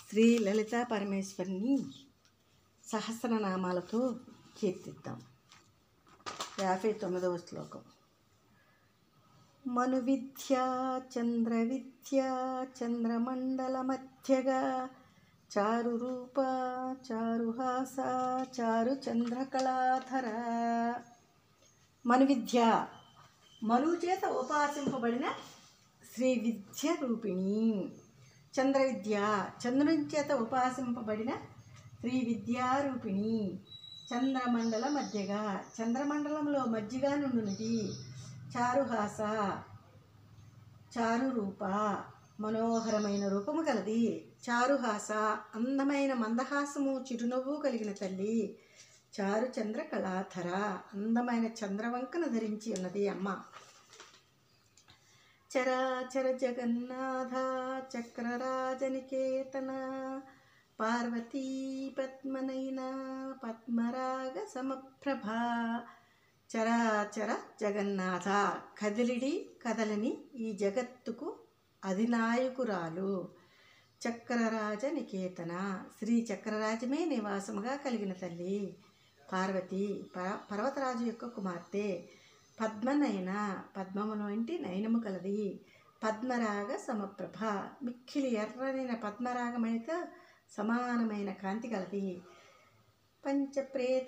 శ్రీ లలితా పరమేశ్వరిని సహస్రనామాలతో కీర్తిద్దాం. 59వ శ్లోకం. మను విద్యా చంద్ర విద్యా చంద్రమండల మధ్యగా చారు రూప చారుహాస చారు చంద్రకళాధర. మను విద్య, మనువు చేత ఉపాసింపబడిన శ్రీ విద్య రూపిణి. చంద్ర విద్య, చంద్రుని చేత ఉపాసింపబడిన శ్రీ విద్యారూపిణి. చంద్రమండల మధ్యగా, చంద్రమండలంలో మధ్యగా నుండునది. చారుహాస, చారు రూప, మనోహరమైన రూపము కలది. చారుహాస, అందమైన మందహాసము చిరునవ్వు కలిగిన తల్లి. చారు చంద్ర కళాధర, అందమైన చంద్రవంకను ధరించి ఉన్నది అమ్మ. చరాచర జగన్నాథ చక్రరాజనికేతన పార్వతీ పద్మనైన పద్మరాగ సమప్రభ. చరాచర జగన్నాథ, కదిలిడి కదలని ఈ జగత్తుకు అధినాయకురాలు. చక్రరాజ నికేతన, శ్రీ చక్రరాజమే నివాసముగా కలిగిన తల్లి. పార్వతి, పర్వతరాజు యొక్క కుమార్తె. పద్మనయన, పద్మమును వంటి నయనము కలది. పద్మరాగ సమప్రభ, మిక్కిలి ఎర్రనైన పద్మరాగమైతే సమానమైన కాంతి కలది. పంచప్రేతాసనాసీన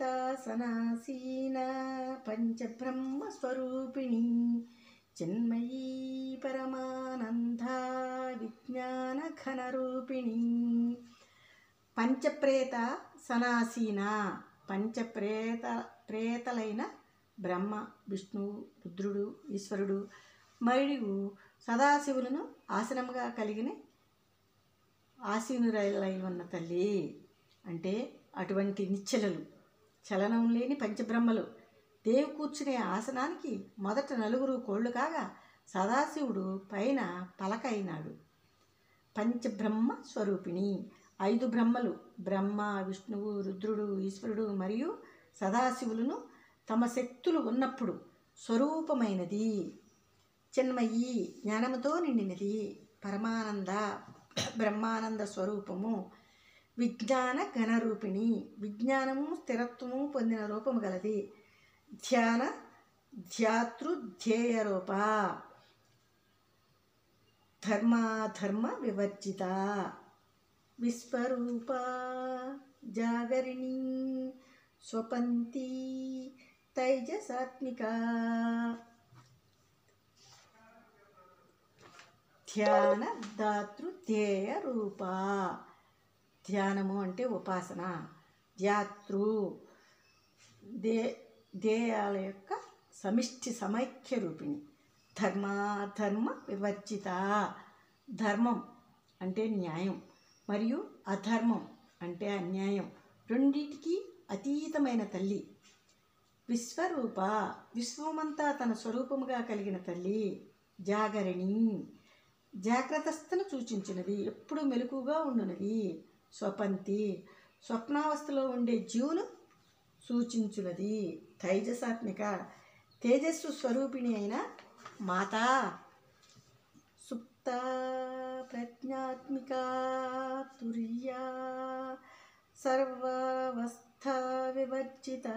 పంచబ్రహ్మ స్వరూపిణి. చిన్మయీ పరమానంద విజ్ఞాన ఘనరూపిణి. పంచప్రేత సనాసీన, ప్రేతలైన బ్రహ్మ, విష్ణువు, రుద్రుడు, ఈశ్వరుడు మరియు సదాశివులను ఆసనముగా కలిగిన ఆసీనులై ఉన్న తల్లి. అంటే అటువంటి నిశ్చలలు, చలనం లేని పంచబ్రహ్మలు. దేవి కూర్చునే ఆసనానికి మొదట 4 కోళ్ళు కాగా సదాశివుడు పైన పలక అయినాడు. పంచబ్రహ్మ స్వరూపిణి, 5 బ్రహ్మలు, బ్రహ్మ, విష్ణువు, రుద్రుడు, ఈశ్వరుడు మరియు సదాశివులను తమ శక్తులు ఉన్నప్పుడు స్వరూపమైనది. చిన్మయి, జ్ఞానముతో నిండినది. పరమానంద, బ్రహ్మానంద స్వరూపము. విజ్ఞాన ఘనరూపిణి, విజ్ఞానము స్థిరత్వము పొందిన రూపము గలది. ధ్యాన ధ్యాతృధ్యేయ రూప. ధర్మాధర్మ వివర్జిత. విశ్వరూప జాగరిణి స్వపంతి తైజసాత్మిక. ధ్యాన దాతృధ్యేయ రూప, ధ్యానము అంటే ఉపాసన. ధ్యాతృ, ధ్యేయాల యొక్క సమిష్టి సమైక్య రూపిణి. ధర్మాధర్మ వివర్జిత, ధర్మం అంటే న్యాయం మరియు అధర్మం అంటే అన్యాయం రెండింటికి అతీతమైన తల్లి. విశ్వరూప, విశ్వమంతా తన స్వరూపముగా కలిగిన తల్లి. జాగరిణి, జాగ్రత్తను సూచించినది, ఎప్పుడు మెలకుగా ఉండునది. స్వపంతి, స్వప్నావస్థలో ఉండే జీవును సూచించున్నది. తైజసాత్మిక, తేజస్సు స్వరూపిణి అయిన మాత. సుప్త ప్రజ్ఞాత్మిక తుర్యా సర్వావస్థ వివర్జిత.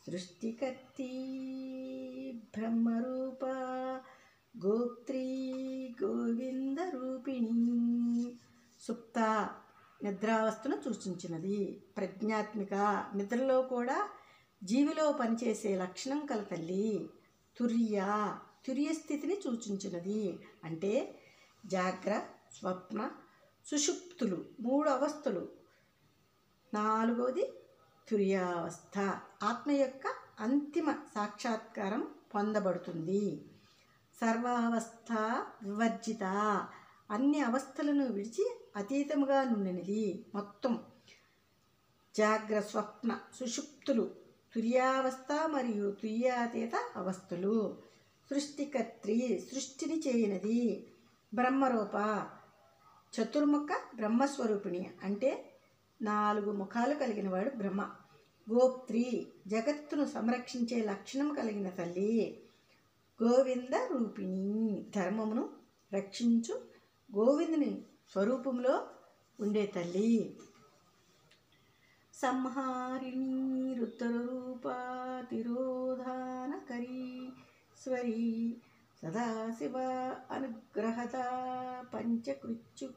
సృష్టికర్తి బ్రహ్మరూప గోత్రీ గోవింద రూపిణి. సుప్త, నిద్రావస్థను సూచించినది. ప్రజ్ఞాత్మిక, నిద్రలో కూడా జీవిలో పనిచేసే లక్షణం కల తల్లి. తుర్య, తుర్యస్థితిని సూచించినది. అంటే జాగ్ర, స్వప్న, సుషుప్తులు 3 అవస్థలు. 4వది తుర్యావస్థ. ఆత్మ యొక్క అంతిమ సాక్షాత్కారం పొందబడుతుంది. సర్వావస్థ వివర్జిత, అన్ని అవస్థలను విడిచి అతీతముగా నుండినది. మొత్తం జాగ్ర, స్వప్న, సుషుప్తులు, తుర్యావస్థ మరియు తుర్యాతీత అవస్థలు. సృష్టికర్త్రి, సృష్టిని చేయనది. బ్రహ్మరూప, చతుర్ముఖ బ్రహ్మస్వరూపిణి అంటే 4 ముఖాలు కలిగిన వాడు బ్రహ్మ. గోప్త్రి, జగత్తును సంరక్షించే లక్షణం కలిగిన తల్లి. గోవింద రూపిణి, ధర్మమును రక్షించు గోవిందుని స్వరూపంలో ఉండే తల్లి. సంహారిణి రుద్రరూపా తిరోధానకరీశ్వరీ సదాశివ అనుగ్రహత పంచకృత్యుపారాయణ.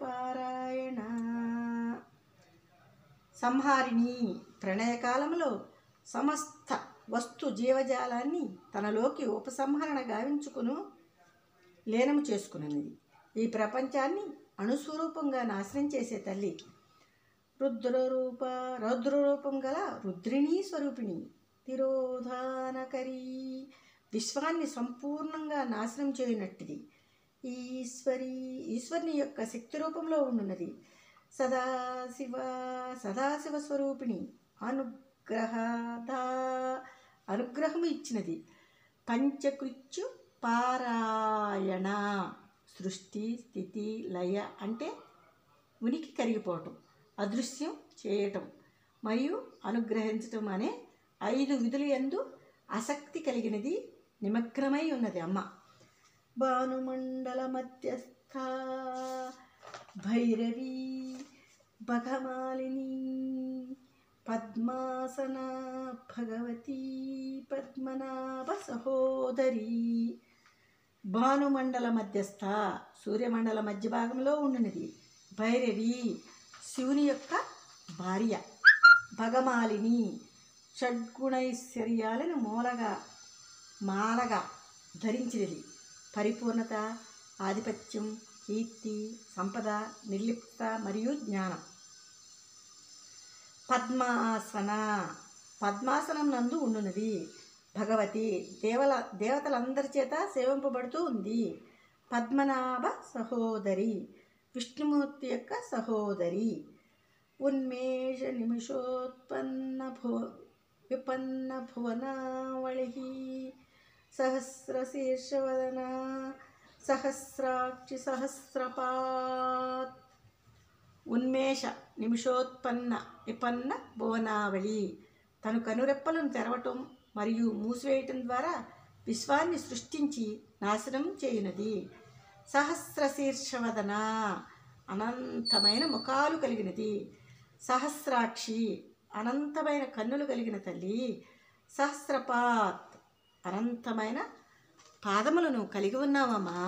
సంహారిణి ప్రణయకాలంలో సమస్త వస్తు జీవజాలాన్ని తనలోకి ఉపసంహరణ గావించుకును లీనము చేసుకున్నది. ఈ ప్రపంచాన్ని అణుస్వరూపంగా నాశనం చేసే తల్లి. రౌద్రరూపం గల రుద్రిణీ స్వరూపిణి. తిరోధానకరీ విశ్వాన్ని సంపూర్ణంగా నాశనం చేయనట్టిది. ఈశ్వరుని యొక్క శక్తి రూపంలో ఉండున్నది. సదాశివ స్వరూపిణి. అనుగ్రహము ఇచ్చినది. పంచకృత్యు పారాయణ. సృష్టి, స్థితి, లయ అంటే ఉనికి కరిగిపోవటం, అదృశ్యం చేయటం మరియు అనుగ్రహించటం అనే 5 విధులు యందు ఆసక్తి కలిగినది, నిమగ్నమై ఉన్నది అమ్మ. భానుమండల మధ్యస్థ భైరవీ భగమాలిని పద్మాసన భగవతీ పద్మనాభ సహోదరి. భానుమండల మధ్యస్థ సూర్యమండల మధ్య భాగంలో ఉన్నది. భైరవి శివుని యొక్క భార్య. భగమాలిని షడ్గుణైశ్వర్యాలను మాలగా ధరించినది. పరిపూర్ణత, ఆధిపత్యం, కీర్తి, సంపద, నిర్లిప్త మరియు జ్ఞానం. పద్మాసనం నందు ఉండున్నది. భగవతి దేవతలందరి చేత సేవింపబడుతూ ఉంది. పద్మనాభ సహోదరి విష్ణుమూర్తి యొక్క సహోదరి. ఉన్మేష విపన్న భువనావళి సహస్రశీర్షవదన సహస్రాక్షి సహస్రపాత్. ఉన్మేష నిమిషోత్పన్న విపన్న భువనావళి తను కనురెప్పలను తెరవటం మరియు మూసివేయటం ద్వారా విశ్వాన్ని సృష్టించి నాశనం చేయునది. సహస్రశీర్షవదన అనంతమైన ముఖాలు కలిగినది. సహస్రాక్షి అనంతమైన కన్నులు కలిగిన తల్లి. సహస్రపాత్ అనంతమైన పాదములను కలిగి ఉన్నావమ్మా.